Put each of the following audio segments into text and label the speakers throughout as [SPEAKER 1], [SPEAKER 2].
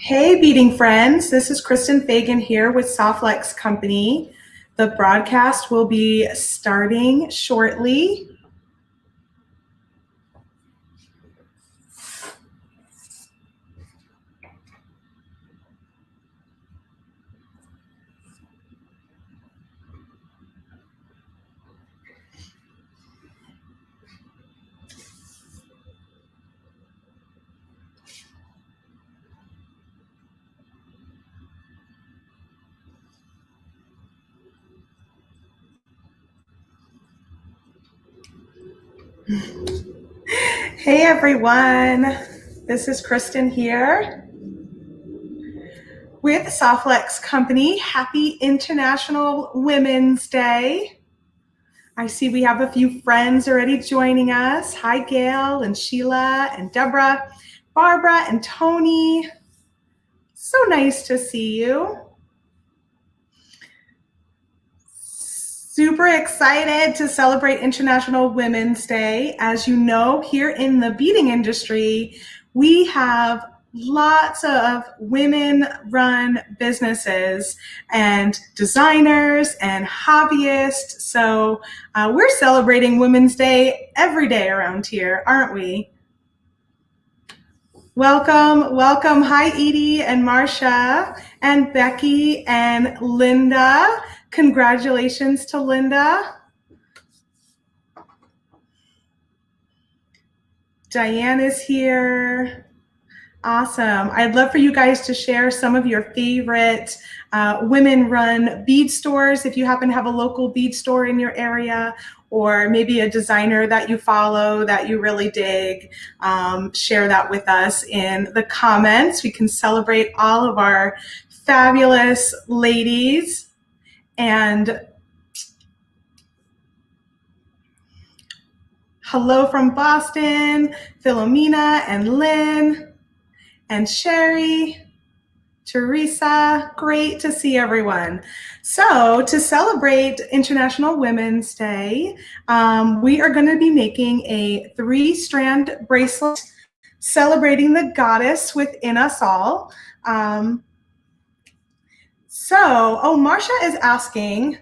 [SPEAKER 1] Hey, beading friends. This is Kristen Fagan here with Softlex Company. The broadcast will be starting shortly. Hey, everyone. This is Kristen here with Softlex Company. Happy International Women's Day. I see we have a few friends already joining us. Hi, Gail and Sheila and Deborah, Barbara and Tony. So nice to see you. Super excited to celebrate International Women's Day. As you know, here in the beading industry, we have lots of women-run businesses and designers and hobbyists. So we're celebrating Women's Day every day around here, aren't we? Welcome, welcome. Hi, Edie and Marcia and Becky and Linda. Congratulations to Linda. Diane is here. Awesome. I'd love for you guys to share some of your favorite women-run bead stores. If you happen to have a local bead store in your area, or maybe a designer that you follow that you really dig, share that with us in the comments. We can celebrate all of our fabulous ladies. And hello from Boston, Philomena and Lynn and Sherry, Teresa. Great to see everyone. So to celebrate International Women's Day, we are going to be making a 3-strand bracelet celebrating the goddess within us all. Marcia is asking,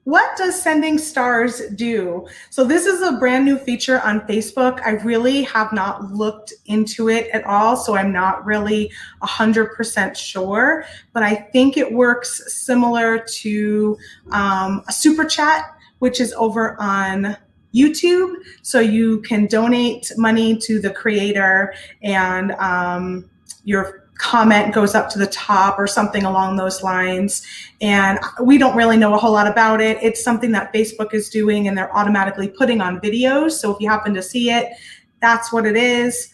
[SPEAKER 1] what does sending stars do? So this is a brand new feature on Facebook. I really have not looked into it at all, so I'm not really 100% sure, but I think it works similar to a super chat, which is over on YouTube. So you can donate money to the creator and your comment goes up to the top or something along those lines. And we don't really know a whole lot about it. It's something that Facebook is doing and they're automatically putting on videos. So if you happen to see it, that's what it is.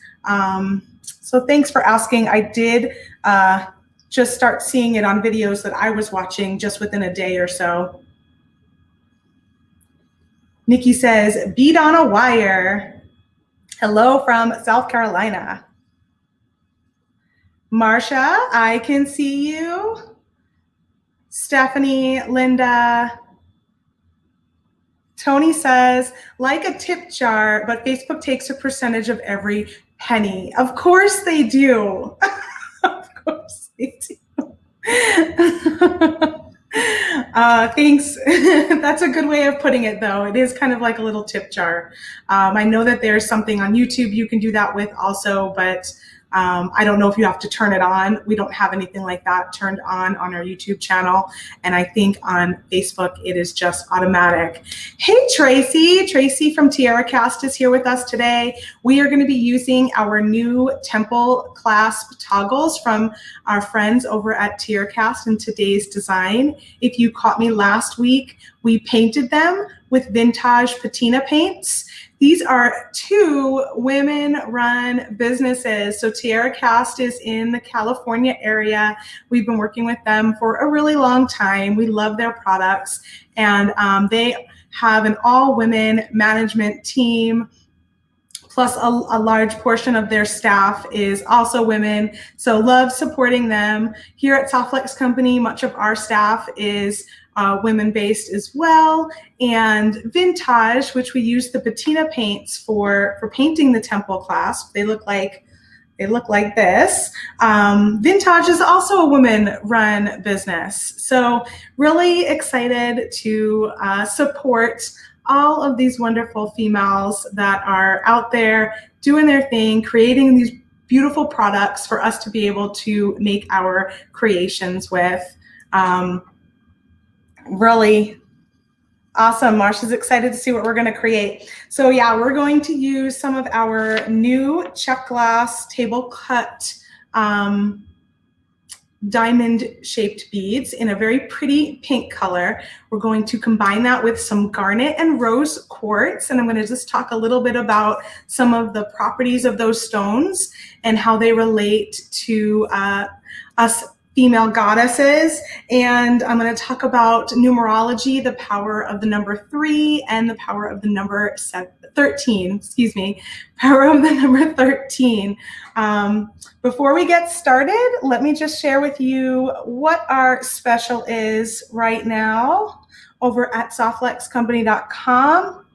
[SPEAKER 1] So thanks for asking. I did just start seeing it on videos that I was watching just within a day or so. Nikki says, bead on a wire. Hello from South Carolina. Marcia, I can see you. Stephanie, Linda. Tony says, like a tip jar, but Facebook takes a percentage of every penny. Of course they do. Of course they do. Thanks. That's a good way of putting it, though. It is kind of like a little tip jar. I know that there's something on YouTube you can do that with also, but I don't know if you have to turn it on. We don't have anything like that turned on our YouTube channel. And I think on Facebook, it is just automatic. Hey, Tracy. Tracy from Tiara Cast is here with us today. We are going to be using our new temple clasp toggles from our friends over at Tiara Cast in today's design. If you caught me last week, we painted them with vintage patina paints. These are 2 women-run businesses. So Tiara Cast is in the California area. We've been working with them for a really long time. We love their products. And they have an all-women management team, plus a large portion of their staff is also women. So love supporting them. Here at Softlex Company, much of our staff is women-based as well. And vintage, which we use the patina paints for painting the temple clasp. They look like They look like this. Vintage is also a woman-run business. So really excited to support all of these wonderful females that are out there doing their thing, creating these beautiful products for us to be able to make our creations with. Really awesome. Marsha's excited to see what we're going to create. So yeah, we're going to use some of our new Czech Glass table cut diamond shaped beads in a very pretty pink color. We're going to combine that with some garnet and rose quartz, and I'm going to just talk a little bit about some of the properties of those stones and how they relate to us female goddesses. And I'm going to talk about numerology, the power of the number 3 and the power of the number 13, excuse me, power of the number 13. Before we get started, let me just share with you what our special is right now over at softluxcompany.com.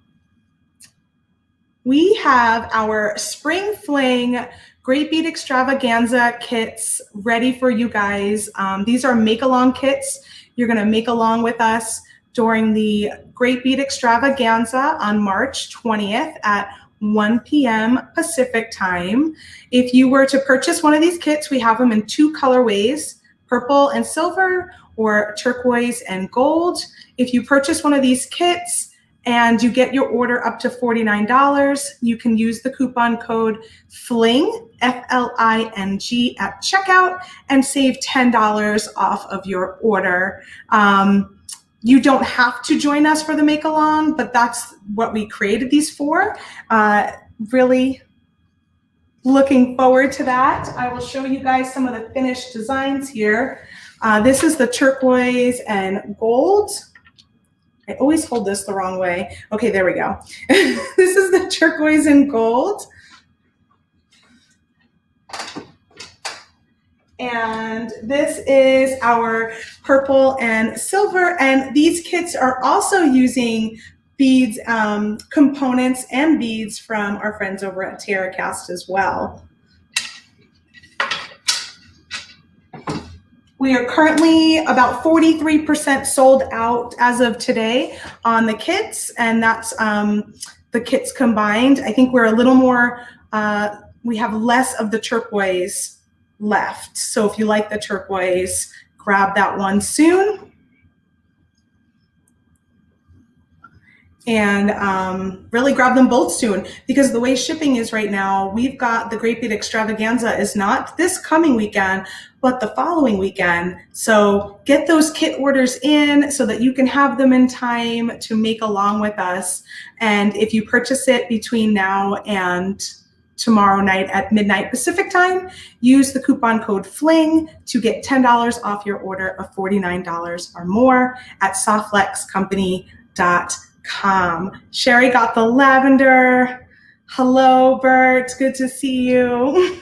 [SPEAKER 1] We have our Spring Fling Great Bead Extravaganza kits ready for you guys. These are make-along kits. You're going to make along with us during the Great Bead Extravaganza on March 20th at 1 p.m. Pacific time. If you were to purchase one of these kits, we have them in 2 colorways, purple and silver or turquoise and gold. If you purchase one of these kits and you get your order up to $49, you can use the coupon code FLING, F-L-I-N-G, at checkout and save $10 off of your order. You don't have to join us for the make-along, but that's what we created these for. Really looking forward to that. I will show you guys some of the finished designs here. This is the turquoise and gold. I always hold this the wrong way. Okay, there we go. This is the turquoise and gold. And this is our purple and silver. And these kits are also using beads, components and beads from our friends over at TerraCast as well. We are currently about 43% sold out as of today on the kits, and that's the kits combined. I think we're a little more, we have less of the turquoise left. So if you like the turquoise, grab that one soon. And really grab them both soon, because the way shipping is right now, we've got the Great Bead Extravaganza is not this coming weekend, but the following weekend. So get those kit orders in so that you can have them in time to make along with us. And if you purchase it between now and tomorrow night at midnight Pacific time, use the coupon code FLING to get $10 off your order of $49 or more at softluxcompany.com. Sherry got the lavender. Hello, Bert. Good to see you.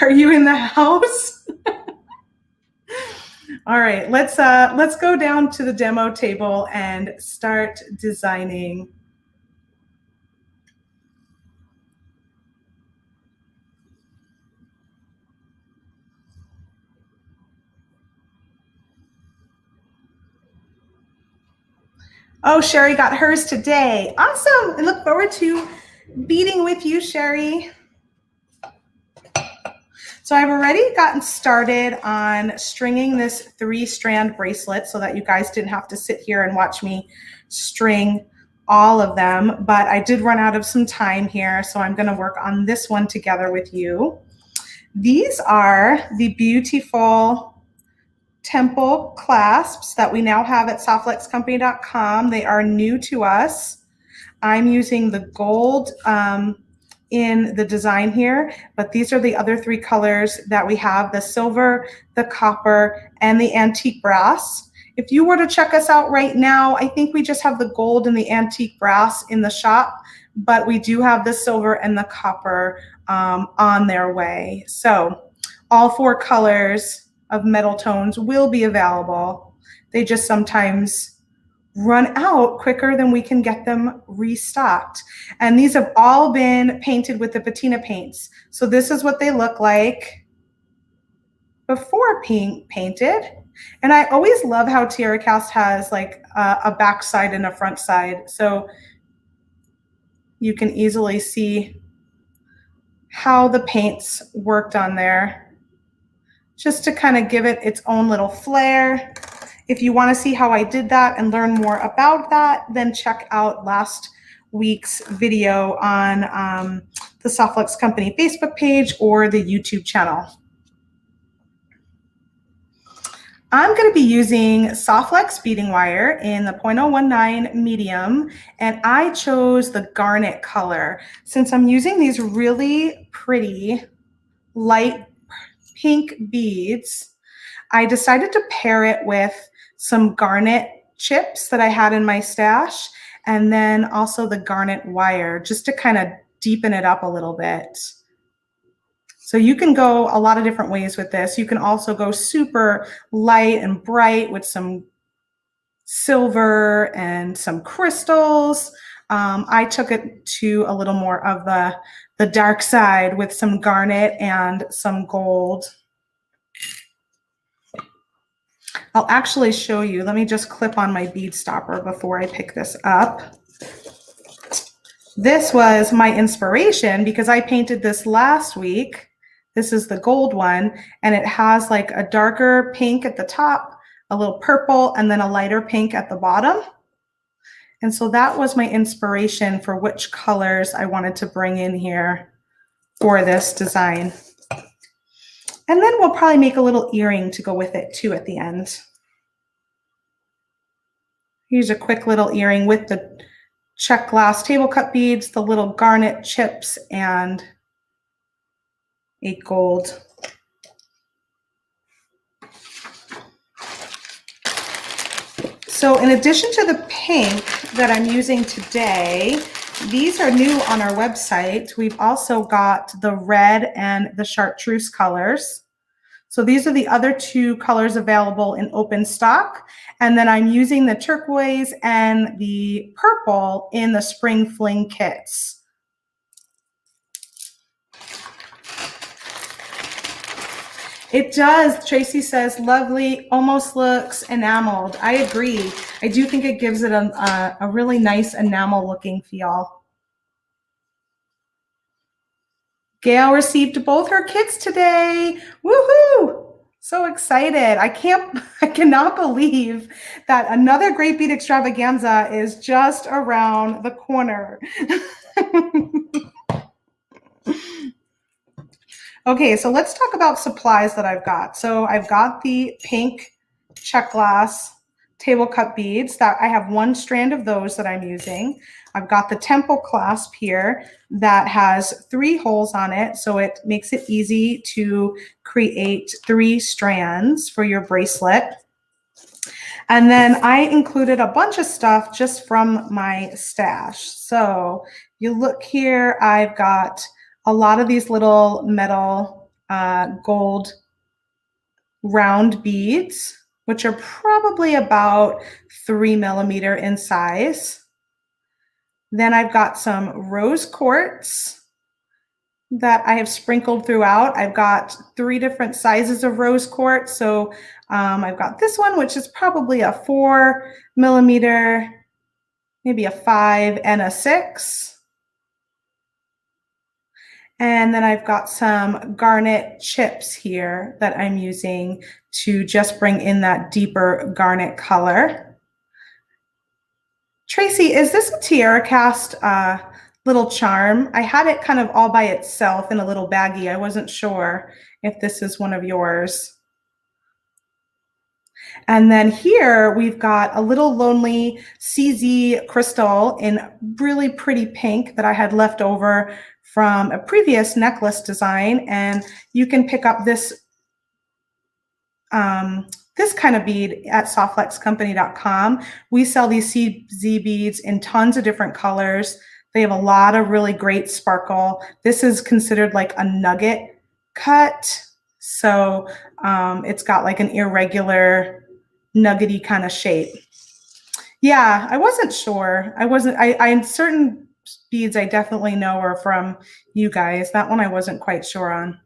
[SPEAKER 1] Are you in the house? All right, let's go down to the demo table and start designing. Oh, Sherry got hers today. Awesome. I look forward to beading with you, Sherry. So I've already gotten started on stringing this 3-strand bracelet so that you guys didn't have to sit here and watch me string all of them, but I did run out of some time here, so I'm going to work on this one together with you. These are the beautiful temple clasps that we now have at softluxcompany.com. They are new to us. I'm using the gold in the design here, but these are the other 3 colors that we have: the silver, the copper, and the antique brass. If you were to check us out right now, I think we just have the gold and the antique brass in the shop, but we do have the silver and the copper on their way. So all 4 colors of metal tones will be available. They just sometimes run out quicker than we can get them restocked. And these have all been painted with the patina paints. So this is what they look like before painted. And I always love how TierraCast has like a back side and a front side. So you can easily see how the paints worked on there, just to kind of give it its own little flair. If you want to see how I did that and learn more about that, then check out last week's video on the Softflex Company Facebook page or the YouTube channel. I'm going to be using Softflex beading wire in the 0.019 medium, and I chose the garnet color. Since I'm using these really pretty light pink beads, I decided to pair it with some garnet chips that I had in my stash, and then also the garnet wire, just to kind of deepen it up a little bit. So you can go a lot of different ways with this. You can also go super light and bright with some silver and some crystals. I took it to a little more of the dark side with some garnet and some gold. I'll actually show you. Let me just clip on my bead stopper before I pick this up. This was my inspiration because I painted this last week. This is the gold one, and it has like a darker pink at the top, a little purple, and then a lighter pink at the bottom. And so that was my inspiration for which colors I wanted to bring in here for this design. And then we'll probably make a little earring to go with it too at the end. Here's a quick little earring with the Czech Glass table cut beads, the little garnet chips, and a gold. So in addition to the pink that I'm using today, these are new on our website. We've also got the red and the chartreuse colors. So these are the other two colors available in open stock. And then I'm using the turquoise and the purple in the spring fling kits. It does. Tracy says, lovely, almost looks enameled. I agree. I do think it gives it a really nice enamel looking feel. Gail received both her kits today. Woohoo! So excited. I cannot believe that another Great Bead Extravaganza is just around the corner. Okay, so let's talk about supplies that I've got. So I've got the pink Czech Glass table cut beads. That I have one strand of those that I'm using. I've got the temple clasp here that has 3 holes on it, so it makes it easy to create 3 strands for your bracelet. And then I included a bunch of stuff just from my stash. So you look here, I've got a lot of these little metal gold round beads, which are probably about 3 millimeter in size. Then I've got some rose quartz that I have sprinkled throughout. I've got 3 different sizes of rose quartz. So I've got this one, which is probably a 4 millimeter, maybe a 5 and a 6. And then I've got some garnet chips here that I'm using to just bring in that deeper garnet color. Tracy, is this a TierraCast little charm? I had it kind of all by itself in a little baggie. I wasn't sure if this is one of yours. And then here we've got a little lonely CZ crystal in really pretty pink that I had left over from a previous necklace design, and you can pick up this this kind of bead at softflexcompany.com. We sell these CZ beads in tons of different colors. They have a lot of really great sparkle. This is considered like a nugget cut, so it's got like an irregular nuggety kind of shape. Yeah, I wasn't sure. I certain beads I definitely know are from you guys. That one I wasn't quite sure on.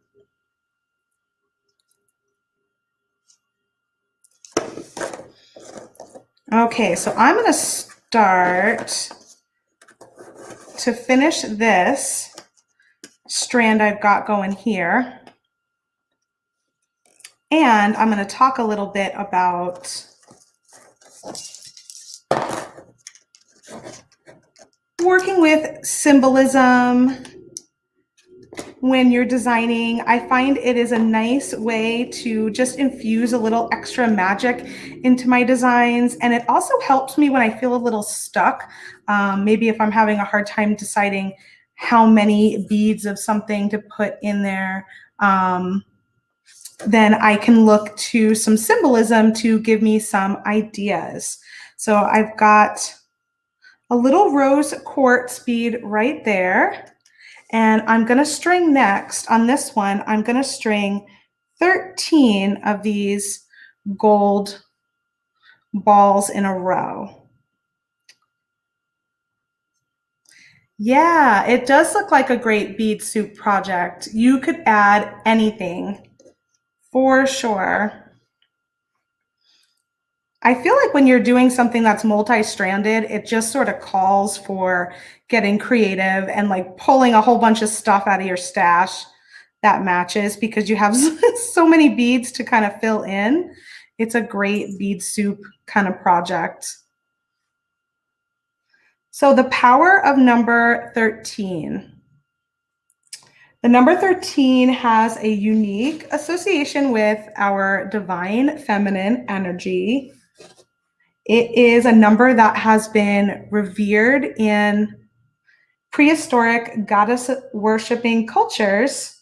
[SPEAKER 1] Okay, so I'm going to start to finish this strand I've got going here. And I'm going to talk a little bit about working with symbolism when you're designing. I find it is a nice way to just infuse a little extra magic into my designs. And it also helps me when I feel a little stuck. Maybe if I'm having a hard time deciding how many beads of something to put in there, then I can look to some symbolism to give me some ideas. So I've got a little rose quartz bead right there. And I'm going to string next on this one, I'm going to string 13 of these gold balls in a row. Yeah, it does look like a great bead soup project. You could add anything for sure. I feel like when you're doing something that's multi-stranded, it just sort of calls for getting creative and like pulling a whole bunch of stuff out of your stash that matches because you have so many beads to kind of fill in. It's a great bead soup kind of project. So the power of number 13. The number 13 has a unique association with our divine feminine energy. It is a number that has been revered in prehistoric goddess worshiping cultures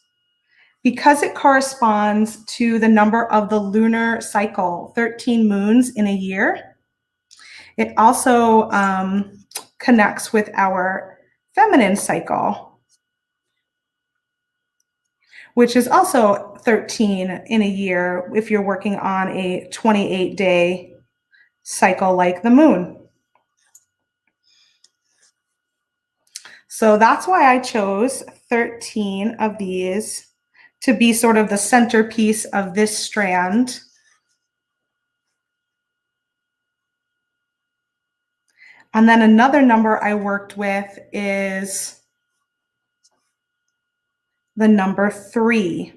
[SPEAKER 1] because it corresponds to the number of the lunar cycle, 13 moons in a year. It also connects with our feminine cycle, which is also 13 in a year if you're working on a 28-day cycle like the moon. So that's why I chose 13 of these to be sort of the centerpiece of this strand. And then another number I worked with is the number 3.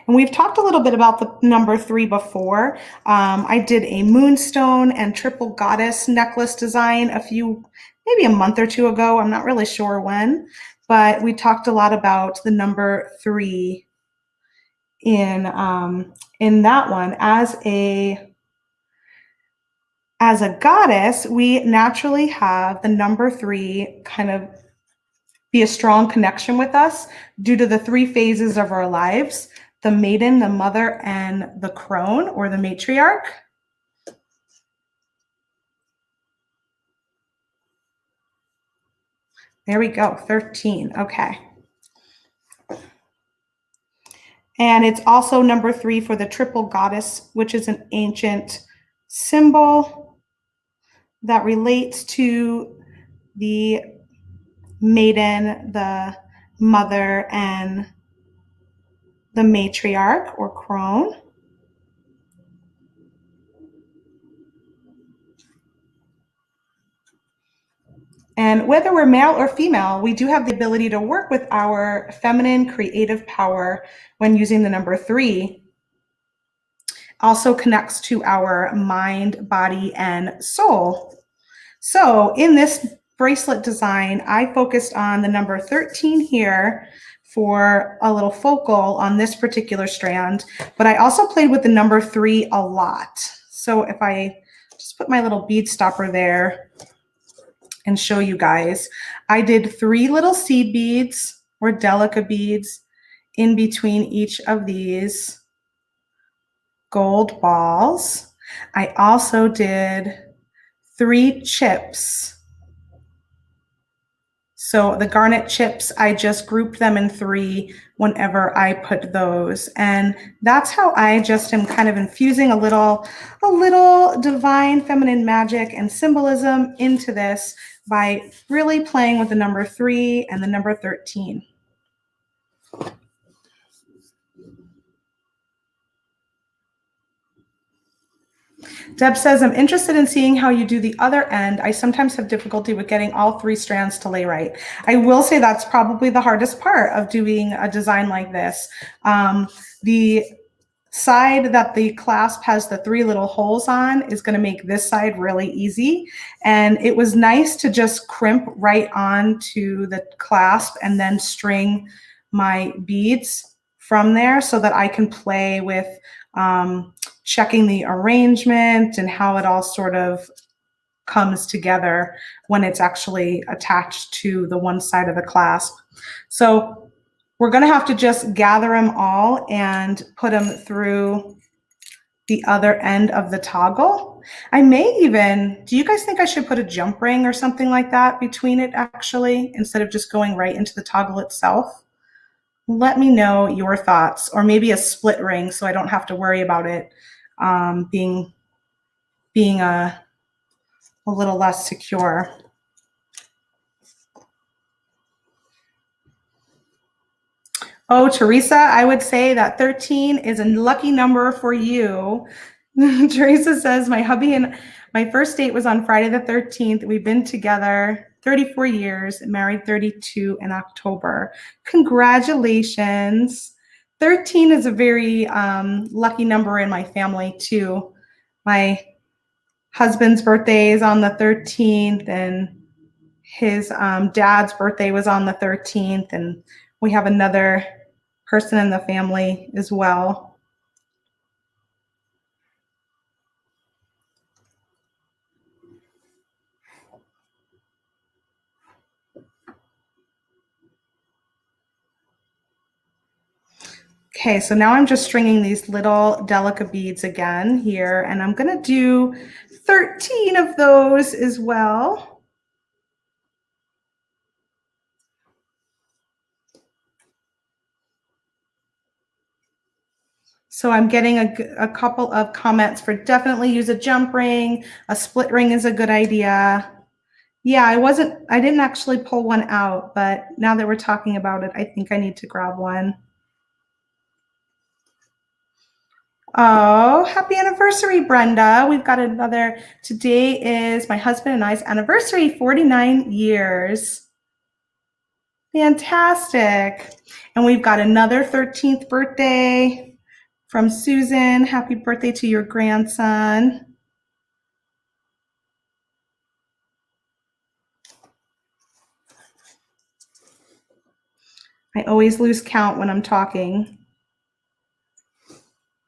[SPEAKER 1] And we've talked a little bit about the number 3 before. I did a moonstone and triple goddess necklace design maybe a month or two ago. I'm not really sure when, but we talked a lot about the number 3 in that one. As a goddess, we naturally have the number 3 kind of be a strong connection with us due to the 3 phases of our lives: the maiden, the mother, and the crone or the matriarch. There we go, 13. Okay. And it's also number 3 for the triple goddess, which is an ancient symbol that relates to the maiden, the mother, and the matriarch or crone. And whether we're male or female, we do have the ability to work with our feminine creative power when using the number 3. Also connects to our mind, body, and soul. So in this bracelet design, I focused on the number 13 here for a little focal on this particular strand, but I also played with the number 3 a lot. So if I just put my little bead stopper there and show you guys, I did 3 little seed beads or delica beads in between each of these gold balls. I also did 3 chips. So the garnet chips, I just grouped them in 3 whenever I put those. And that's how I just am kind of infusing a little divine feminine magic and symbolism into this by really playing with the number 3 and the number 13. Deb says, I'm interested in seeing how you do the other end. I sometimes have difficulty with getting all 3 strands to lay right. I will say that's probably the hardest part of doing a design like this. The side that the clasp has the 3 little holes on is going to make this side really easy. And it was nice to just crimp right onto the clasp and then string my beads from there so that I can play with checking the arrangement and how it all sort of comes together when it's actually attached to the one side of the clasp. So we're going to have to just gather them all and put them through the other end of the toggle. I may even, do you guys think I should put a jump ring or something like that between it actually, instead of just going right into the toggle itself? Let me know your thoughts, or maybe a split ring so I don't have to worry about it being a little less secure. Oh, Teresa, I would say that 13 is a lucky number for you. Teresa says, my hubby and my first date was on Friday the 13th. We've been together 34 years, married 32 in October. Congratulations. 13 is a very lucky number in my family too. My husband's birthday is on the 13th, and his dad's birthday was on the 13th, and we have another person in the family as well. Okay, so now I'm just stringing these little delicate beads again here, and I'm going to do 13 of those as well. So I'm getting a couple of comments for definitely use a jump ring. A split ring is a good idea. Yeah, I didn't actually pull one out, but now that we're talking about it, I think I need to grab one. Oh, happy anniversary, Brenda. We've got another, today is my husband and I's anniversary, 49 years. Fantastic. And we've got another 13th birthday from Susan. Happy birthday to your grandson. I always lose count when I'm talking.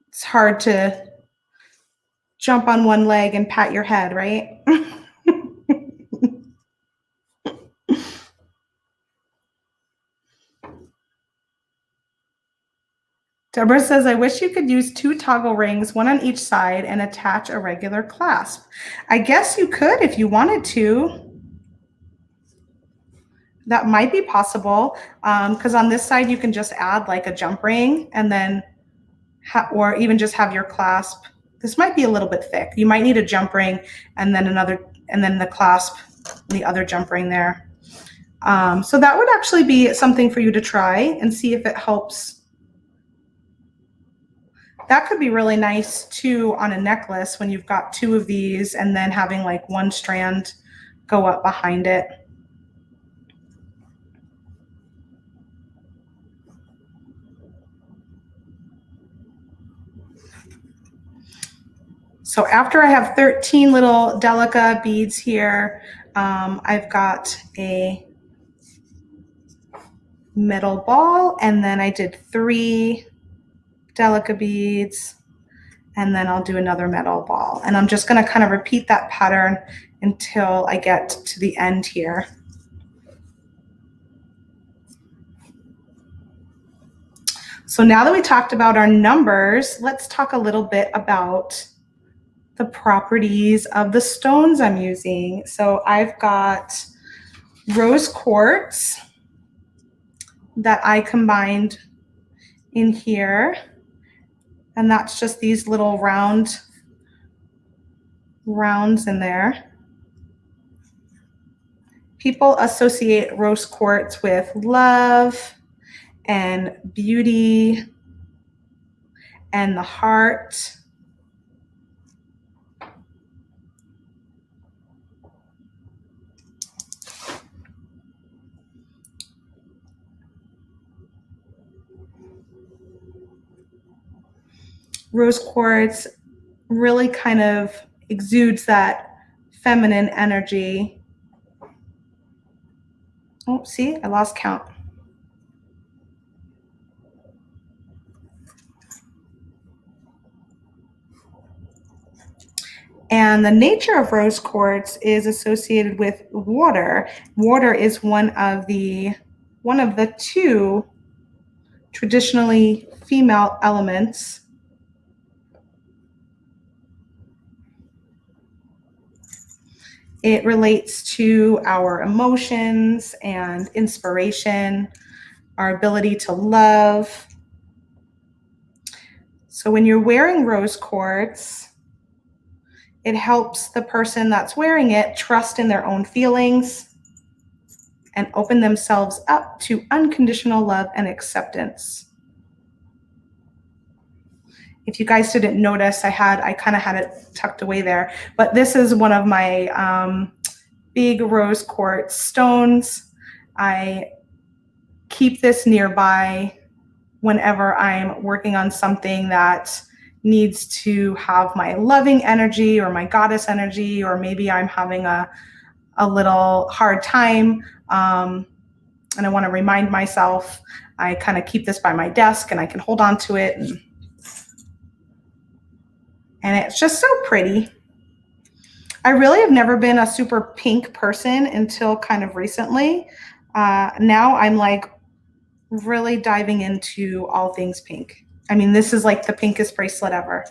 [SPEAKER 1] It's hard to jump on one leg and pat your head, right? Deborah says, I wish you could use 2 toggle rings, one on each side, and attach a regular clasp. I guess you could if you wanted to. That might be possible, because on this side you can just add like a jump ring and then, or even just have your clasp. This might be a little bit thick. You might need a jump ring and then the clasp, the other jump ring there. So that would actually be something for you to try and see if it helps. That could be really nice too on a necklace when you've got 2 of these and then having like one strand go up behind it. So after I have 13 little delica beads here, I've got a metal ball, and then I did 3 delica beads, and then I'll do another metal ball. And I'm just going to kind of repeat that pattern until I get to the end here. So now that we talked about our numbers, let's talk a little bit about the properties of the stones I'm using. So I've got rose quartz that I combined in here. And that's just these little rounds in there. People associate rose quartz with love and beauty and the heart. Rose quartz really kind of exudes that feminine energy. Oh, see, I lost count. And the nature of rose quartz is associated with water. Water is one of the two traditionally female elements. It relates to our emotions and inspiration, our ability to love. So when you're wearing rose quartz, it helps the person that's wearing it trust in their own feelings and open themselves up to unconditional love and acceptance. If you guys didn't notice, I kind of had it tucked away there, but this is one of my big rose quartz stones. I keep this nearby whenever I'm working on something that needs to have my loving energy or my goddess energy, or maybe I'm having a little hard time and I want to remind myself. I kind of keep this by my desk and I can hold on to it, and it's just so pretty. I really have never been a super pink person until kind of recently. Now I'm like really diving into all things pink. I mean, this is like the pinkest bracelet ever.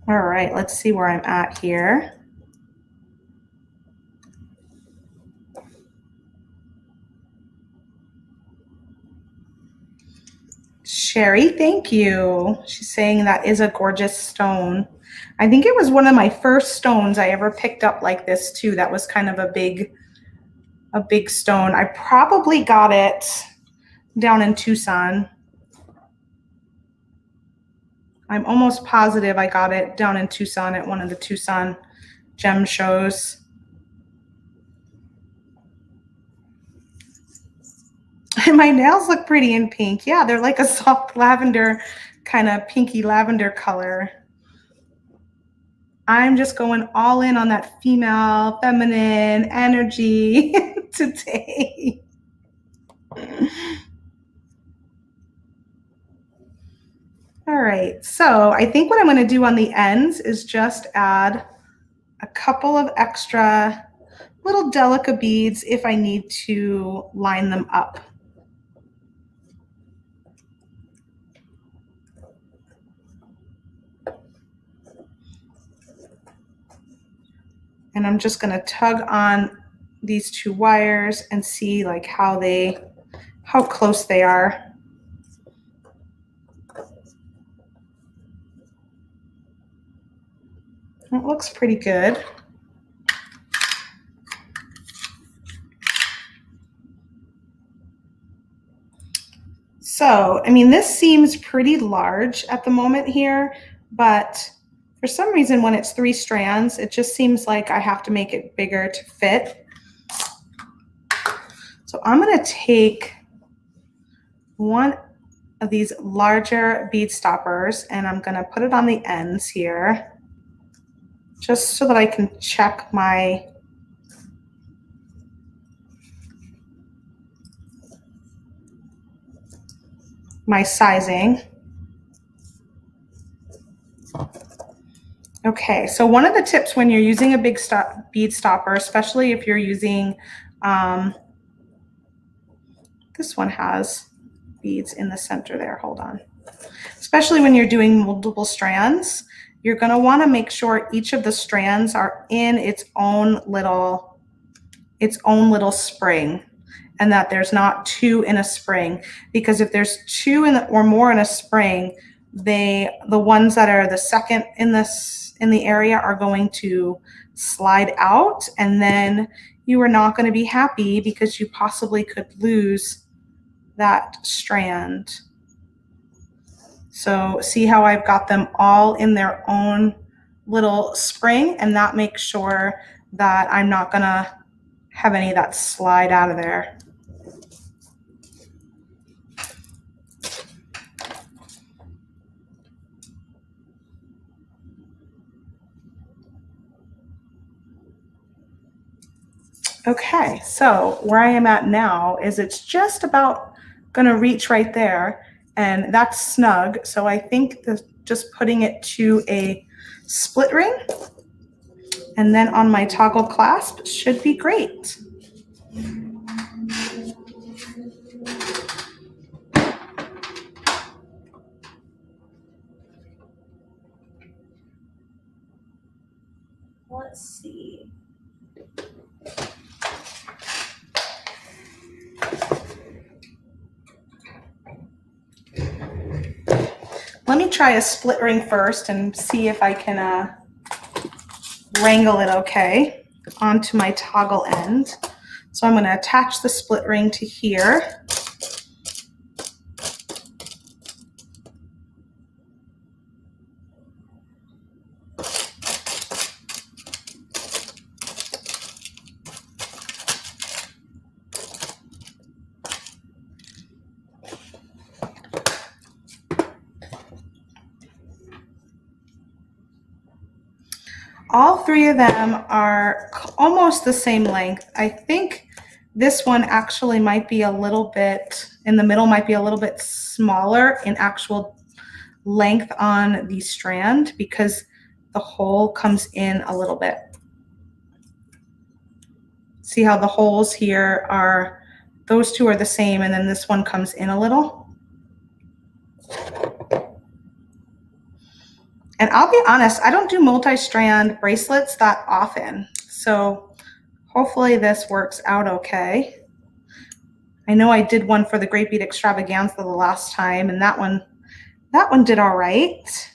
[SPEAKER 1] All right, let's see where I'm at here. Sherry, thank you. She's saying that is a gorgeous stone. I think it was one of my first stones I ever picked up like this too. That was kind of a big stone. I probably got it down in Tucson. I'm almost positive I got it down in Tucson at one of the Tucson gem shows. My nails look pretty in pink. Yeah, they're like a soft lavender, kind of pinky lavender color. I'm just going all in on that female, feminine energy today. All right, so I think what I'm going to do on the ends is just add a couple of extra little delicate beads if I need to line them up. And I'm just going to tug on these two wires and see like how close they are. It looks pretty good. So, I mean, this seems pretty large at the moment here, but for some reason when it's 3 strands, it just seems like I have to make it bigger to fit. So I'm going to take one of these larger bead stoppers and I'm going to put it on the ends here, just so that I can check my sizing. Okay, so one of the tips when you're using a big bead stopper, especially if you're using, this one has beads in the center there, hold on. Especially when you're doing multiple strands, you're gonna wanna make sure each of the strands are in its own little spring, and that there's not two in a spring, because if there's two or more in a spring, the ones that are the second in the area are going to slide out, and then you are not going to be happy because you possibly could lose that strand. So see how I've got them all in their own little spring, and that makes sure that I'm not going to have any of that slide out of there. Okay, so where I am at now is it's just about gonna reach right there, and that's snug. So I think just putting it to a split ring and then on my toggle clasp should be great. Let's see. Let me try a split ring first and see if I can wrangle it okay onto my toggle end. So I'm going to attach the split ring to here. All three of them are almost the same length. I think this one actually might be a little bit, in the middle might be a little bit smaller in actual length on the strand because the hole comes in a little bit. See how the holes here are, those two are the same, and then this one comes in a little. And I'll be honest, I don't do multi-strand bracelets that often. So hopefully this works out okay. I know I did one for the Great Bead Extravaganza the last time, and that one did all right.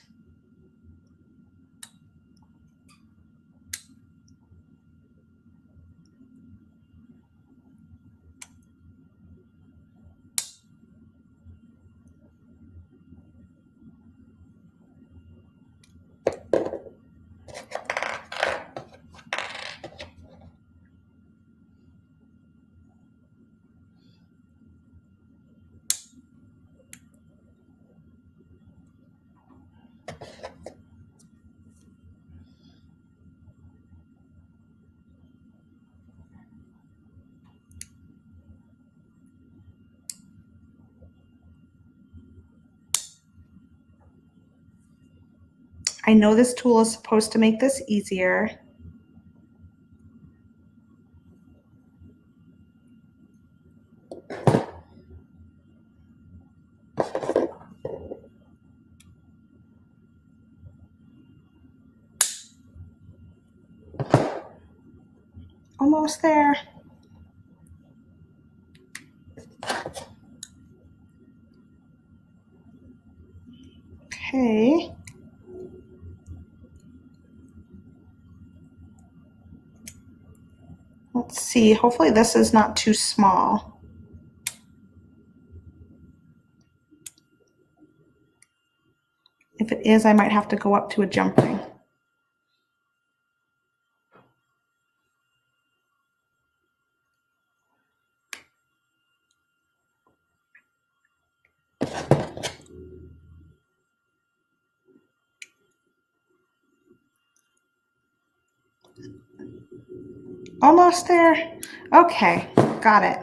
[SPEAKER 1] I know this tool is supposed to make this easier. Almost there. Okay. Let's see, hopefully this is not too small. If it is, I might have to go up to a jump ring. Almost there. Okay, got it.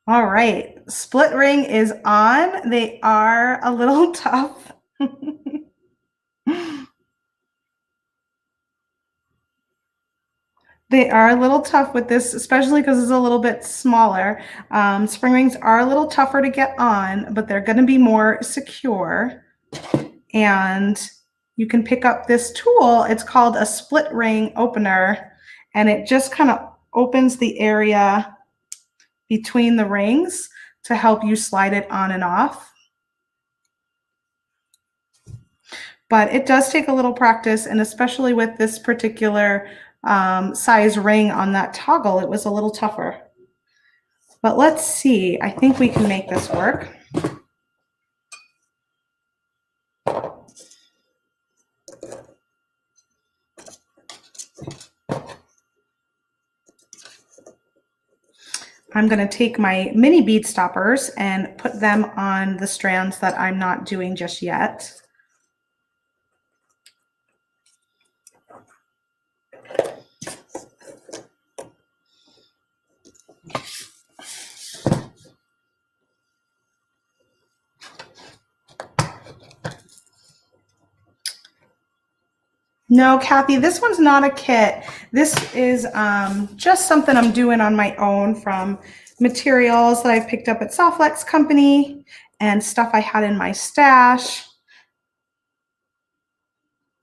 [SPEAKER 1] All right, split ring is on. They are a little tough. They are a little tough with this, especially because it's a little bit smaller. Spring rings are a little tougher to get on, but they're going to be more secure. And you can pick up this tool. It's called a split ring opener, and it just kind of opens the area between the rings to help you slide it on and off. But it does take a little practice, and especially with this particular size ring on that toggle, it was a little tougher. But let's see, I think we can make this work. I'm going to take my mini bead stoppers and put them on the strands that I'm not doing just yet. No, Kathy, this one's not a kit. This is just something I'm doing on my own from materials that I've picked up at Softlex Company and stuff I had in my stash.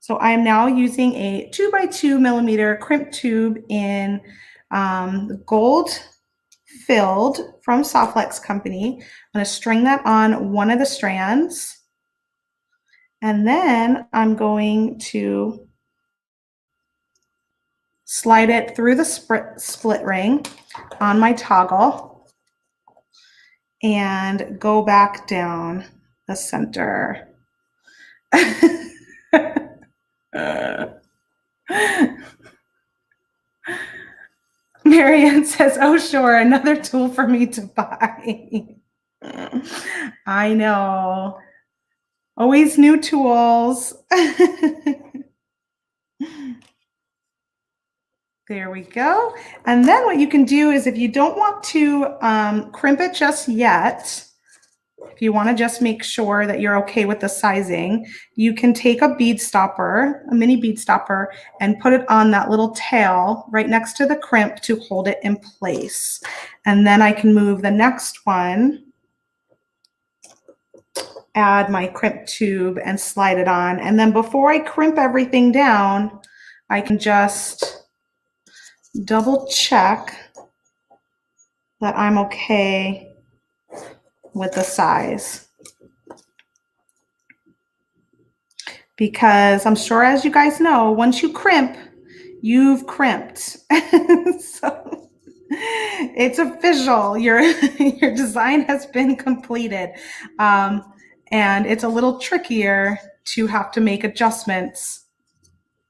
[SPEAKER 1] So I am now using a 2x2 millimeter crimp tube in gold filled from Softlex Company. I'm going to string that on one of the strands. And then I'm going to slide it through the split ring on my toggle and go back down the center. Marianne says, oh, sure, another tool for me to buy. I know. Always new tools. There we go. And then what you can do is if you don't want to crimp it just yet, if you want to just make sure that you're okay with the sizing, you can take a bead stopper, a mini bead stopper, and put it on that little tail right next to the crimp to hold it in place. And then I can move the next one, add my crimp tube and slide it on. And then before I crimp everything down, I can just double check that I'm okay with the size. Because I'm sure, as you guys know, once you crimp, you've crimped. So it's official. Your design has been completed. And it's a little trickier to have to make adjustments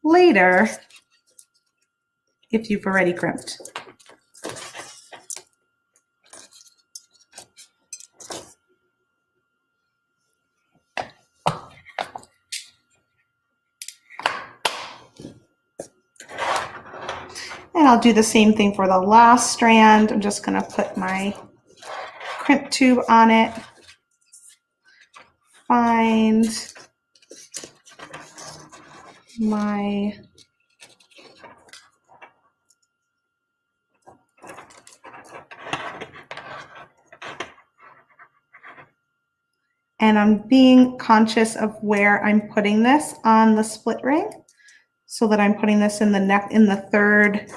[SPEAKER 1] later if you've already crimped. And I'll do the same thing for the last strand. I'm just going to put my crimp tube on it. Find my and I'm being conscious of where I'm putting this on the split ring, so that I'm putting this in the neck, in the third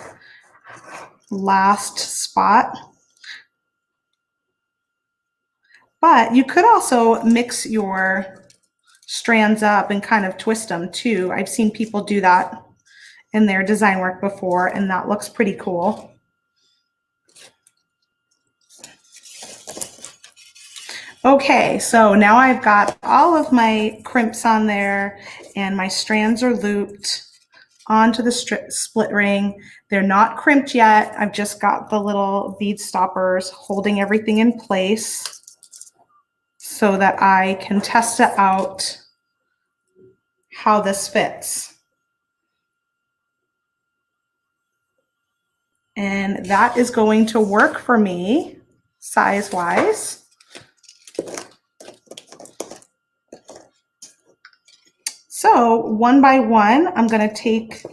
[SPEAKER 1] last spot. But you could also mix your strands up and kind of twist them too. I've seen people do that in their design work before, and that looks pretty cool. Okay, so now I've got all of my crimps on there and my strands are looped onto the split ring. They're not crimped yet. I've just got the little bead stoppers holding everything in place so that I can test it out how this fits. And that is going to work for me size-wise. So one by one, I'm going to take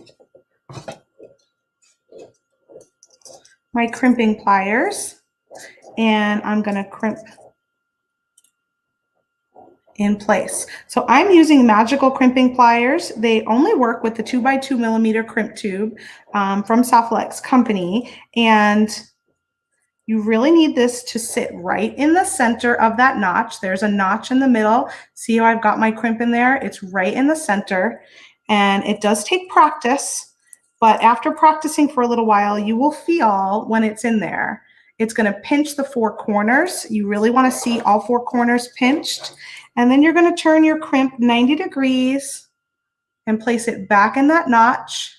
[SPEAKER 1] my crimping pliers, and I'm going to crimp in place. So I'm using magical crimping pliers. They only work with the 2x2 millimeter crimp tube from Softlex company. And you really need this to sit right in the center of that notch. There's a notch in the middle. See how I've got my crimp in there? It's right in the center. And it does take practice, but after practicing for a little while, you will feel when it's in there. It's going to pinch the four corners. You really want to see all four corners pinched. And then you're going to turn your crimp 90 degrees and place it back in that notch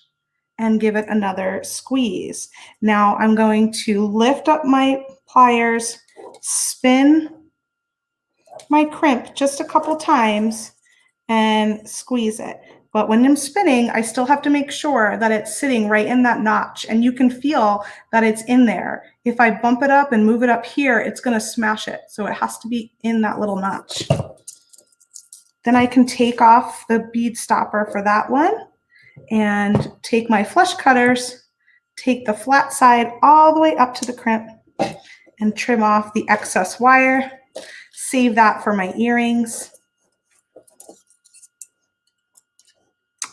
[SPEAKER 1] and give it another squeeze. Now I'm going to lift up my pliers, spin my crimp just a couple times and squeeze it. But when I'm spinning, I still have to make sure that it's sitting right in that notch, and you can feel that it's in there. If I bump it up and move it up here, it's going to smash it. So it has to be in that little notch. Then I can take off the bead stopper for that one and take my flush cutters, take the flat side all the way up to the crimp and trim off the excess wire. Save that for my earrings.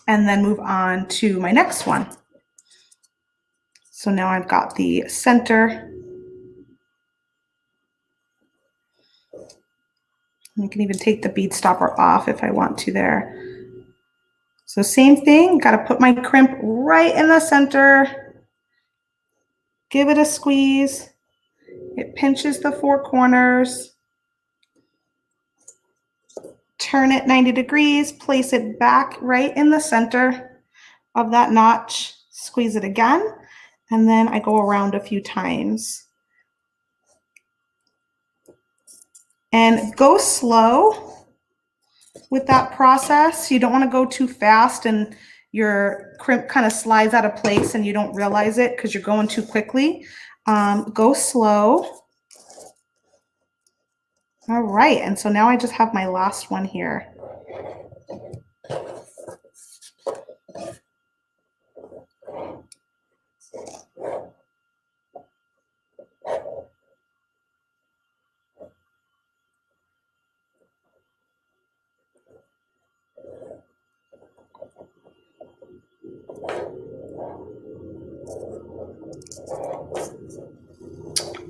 [SPEAKER 1] And then move on to my next one. So now I've got the center. You can even take the bead stopper off if I want to there. So same thing, got to put my crimp right in the center. Give it a squeeze. It pinches the four corners. Turn it 90 degrees, place it back right in the center of that notch. Squeeze it again, and then I go around a few times. And go slow with that process. You don't want to go too fast and your crimp kind of slides out of place and you don't realize it because you're going too quickly. Go slow. All right, and so now I just have my last one here.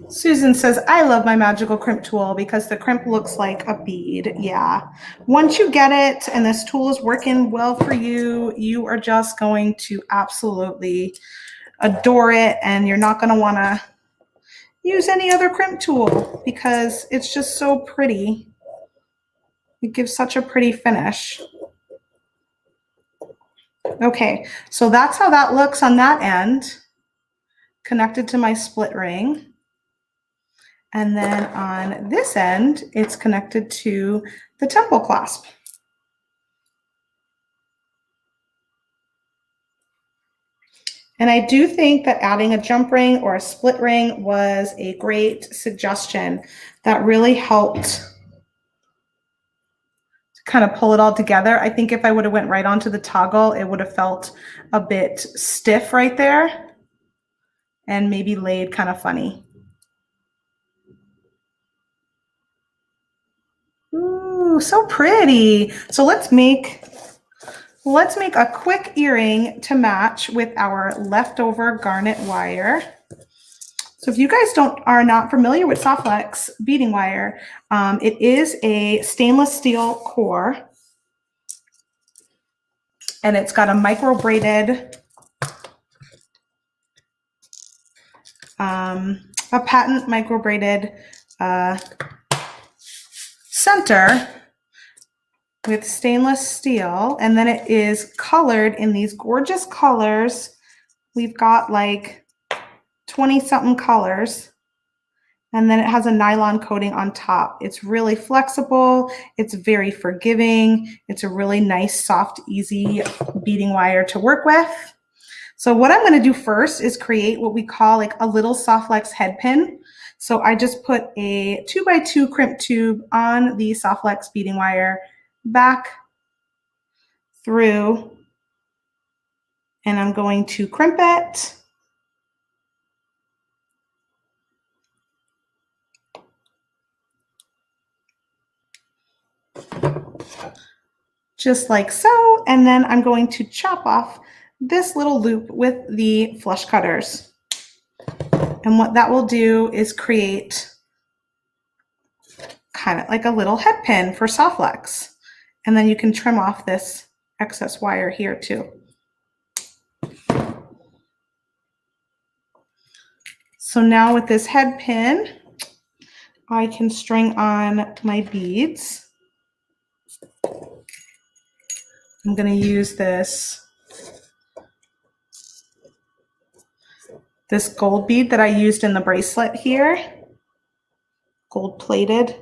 [SPEAKER 1] Susan says, I love my magical crimp tool because the crimp looks like a bead. Yeah. Once you get it and this tool is working well for you, you are just going to absolutely adore it, and you're not going to want to use any other crimp tool because it's just so pretty. It gives such a pretty finish. Okay, so that's how that looks on that end, connected to my split ring. And then on this end, it's connected to the temple clasp. And I do think that adding a jump ring or a split ring was a great suggestion that really helped to kind of pull it all together. I think if I would have went right onto the toggle, it would have felt a bit stiff right there and maybe laid kind of funny. Ooh, so pretty. So let's make a quick earring to match with our leftover garnet wire. So if you guys are not familiar with Softlex beading wire, it is a stainless steel core, and it's got a micro braided, a patent micro braided center with stainless steel, and then it is colored in these gorgeous colors. We've got like 20 something colors, and then it has a nylon coating on top. It's really flexible. It's very forgiving. It's a really nice, soft, easy beading wire to work with. So what I'm going to do first is create what we call like a little Softlex head pin. So I just put a 2x2 crimp tube on the Softlex beading wire, back through, and I'm going to crimp it. just like so. And then I'm going to chop off this little loop with the flush cutters. And what that will do is create kind of like a little head pin for soft flex. And then you can trim off this excess wire here too. So now with this head pin, I can string on my beads. I'm going to use this gold bead that I used in the bracelet here, gold plated.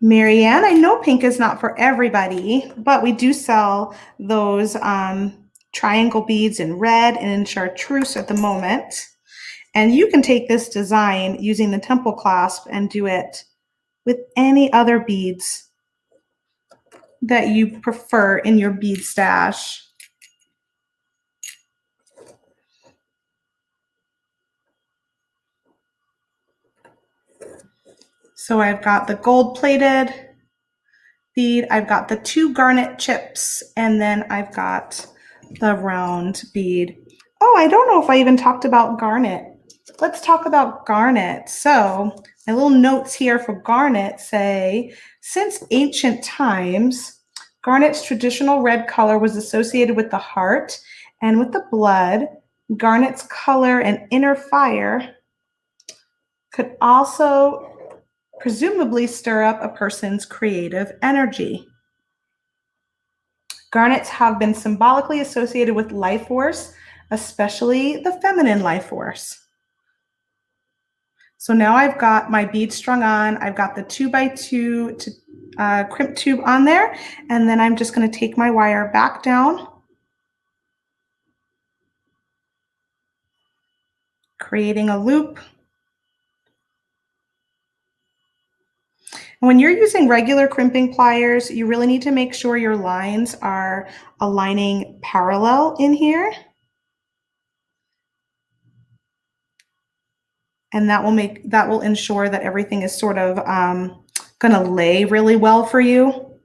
[SPEAKER 1] Marianne, I know pink is not for everybody, but we do sell those triangle beads in red and in chartreuse at the moment. And you can take this design using the temple clasp and do it with any other beads that you prefer in your bead stash. So I've got the gold plated bead, I've got the 2 garnet chips, and then I've got the round bead. Oh, I don't know if I even talked about garnet. Let's talk about garnet. So my little notes here for garnet say, since ancient times, garnet's traditional red color was associated with the heart and with the blood. Garnet's color and inner fire could also presumably stir up a person's creative energy. Garnets have been symbolically associated with life force, especially the feminine life force. So now I've got my bead strung on. I've got the 2x2 crimp tube on there, and then I'm just going to take my wire back down, creating a loop. When you're using regular crimping pliers, you really need to make sure your lines are aligning parallel in here. And that will ensure that everything is sort of gonna lay really well for you.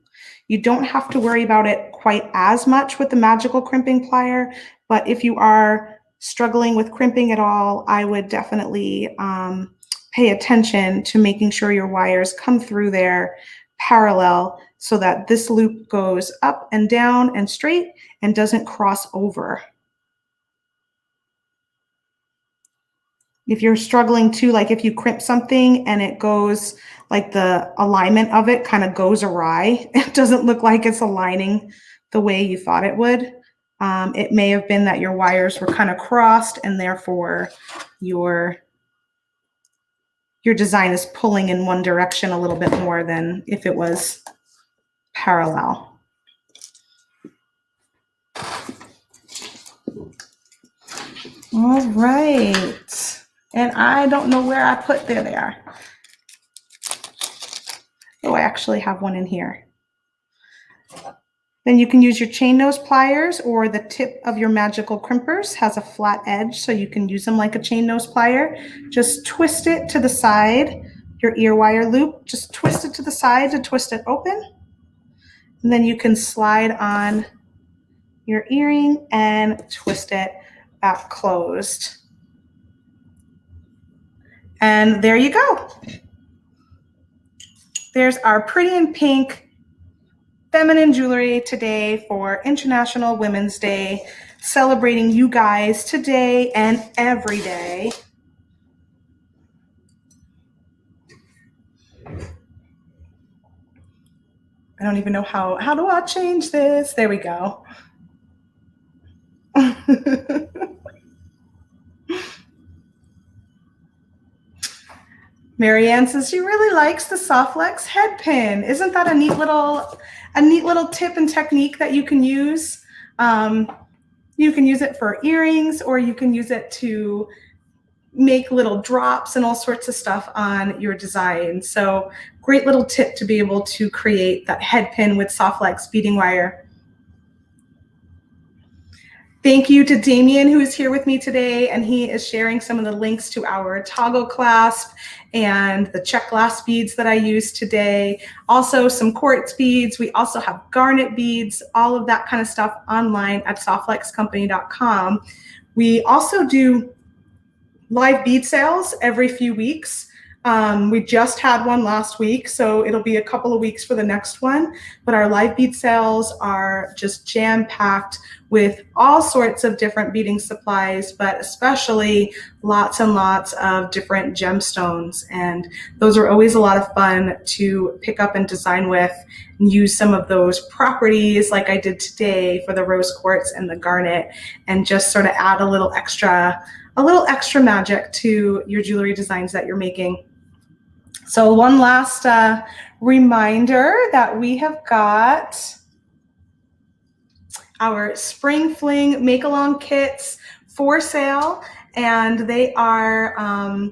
[SPEAKER 1] You don't have to worry about it quite as much with the magical crimping plier, but if you are struggling with crimping at all, I would definitely pay attention to making sure your wires come through there parallel so that this loop goes up and down and straight and doesn't cross over. If you're struggling to, like if you crimp something and it goes, like the alignment of it kind of goes awry, it doesn't look like it's aligning the way you thought it would. It may have been that your wires were kind of crossed and therefore your design is pulling in one direction a little bit more than if it was parallel. All right. And I don't know where I put, there they are. Oh, I actually have one in here. Then you can use your chain nose pliers, or the tip of your magical crimpers has a flat edge, so you can use them like a chain nose plier. Just twist it to the side, your ear wire loop, just twist it to the side to twist it open. And then you can slide on your earring and twist it back closed. And there you go. There's our pretty in pink feminine jewelry today for International Women's Day, celebrating you guys today and every day. I don't even know how do I change this? There we go. Marianne says she really likes the Softlex head pin. Isn't that a neat little tip and technique that you can use? You can use it for earrings, or you can use it to make little drops and all sorts of stuff on your design. So great little tip to be able to create that head pin with Softlex beading wire. Thank you to Damien, who is here with me today, and he is sharing some of the links to our toggle clasp and the Czech Glass beads that I used today. Also some quartz beads. We also have garnet beads, all of that kind of stuff online at softflexcompany.com. We also do live bead sales every few weeks. We just had one last week, so it'll be a couple of weeks for the next one. But our live bead sales are just jam-packed with all sorts of different beading supplies, but especially lots and lots of different gemstones. And those are always a lot of fun to pick up and design with and use some of those properties like I did today for the rose quartz and the garnet, and just sort of add a little extra magic to your jewelry designs that you're making. So one last reminder that we have got our Spring Fling make-along kits for sale, and they are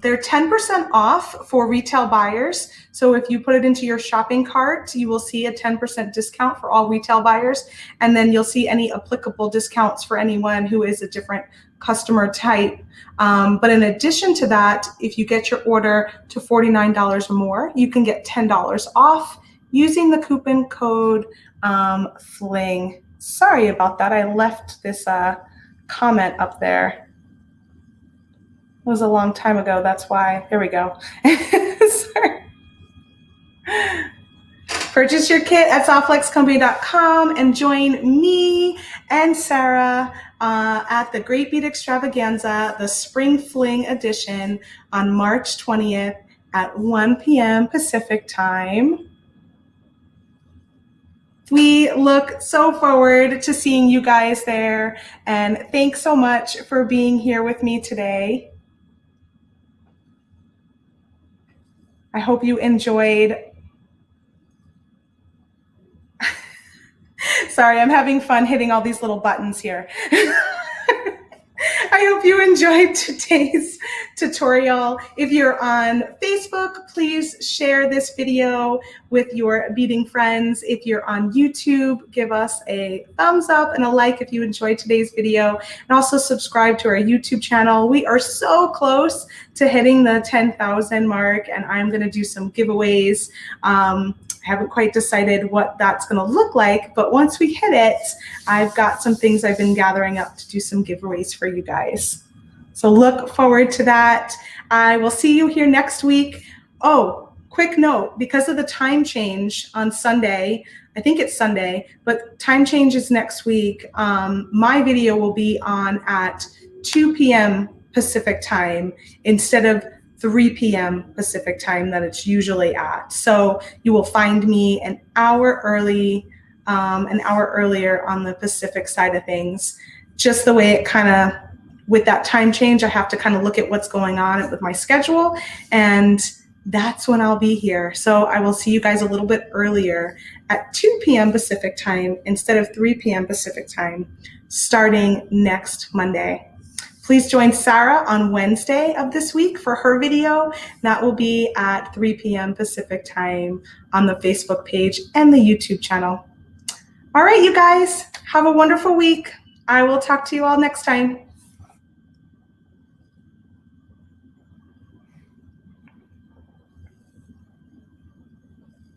[SPEAKER 1] they're 10% off for retail buyers. So if you put it into your shopping cart, you will see a 10% discount for all retail buyers, and then you'll see any applicable discounts for anyone who is a different customer type. But in addition to that, if you get your order to $49 or more, you can get $10 off using the coupon code FLING. Sorry about that. I left this comment up there. It was a long time ago. That's why. There we go. Sorry. Purchase your kit at softflexcompany.com and join me and Sarah at the Great Bead Extravaganza, the Spring Fling edition, on March 20th at 1 p.m. Pacific time. We look so forward to seeing you guys there, and thanks so much for being here with me today. I hope you enjoyed. Sorry, I'm having fun hitting all these little buttons here. I hope you enjoyed today's tutorial. If you're on Facebook, please share this video with your beading friends. If you're on YouTube, give us a thumbs up and a like if you enjoyed today's video, and also subscribe to our YouTube channel. We are so close to hitting the 10,000 mark, and I'm going to do some giveaways. I haven't quite decided what that's going to look like, but once we hit it, I've got some things I've been gathering up to do some giveaways for you guys. So look forward to that. I will see you here next week. Oh, quick note, because of the time change on Sunday, I think it's Sunday, but time change is next week. My video will be on at 2 p.m. Pacific time instead of 3 p.m. Pacific time that it's usually at. So you will find me an hour earlier on the Pacific side of things. Just the way it kind of, with that time change, I have to kind of look at what's going on with my schedule, and that's when I'll be here. So I will see you guys a little bit earlier at 2 p.m. Pacific time instead of 3 p.m. Pacific time, starting next Monday. Please join Sarah on Wednesday of this week for her video. That will be at 3 p.m. Pacific time on the Facebook page and the YouTube channel. All right, you guys, have a wonderful week. I will talk to you all next time.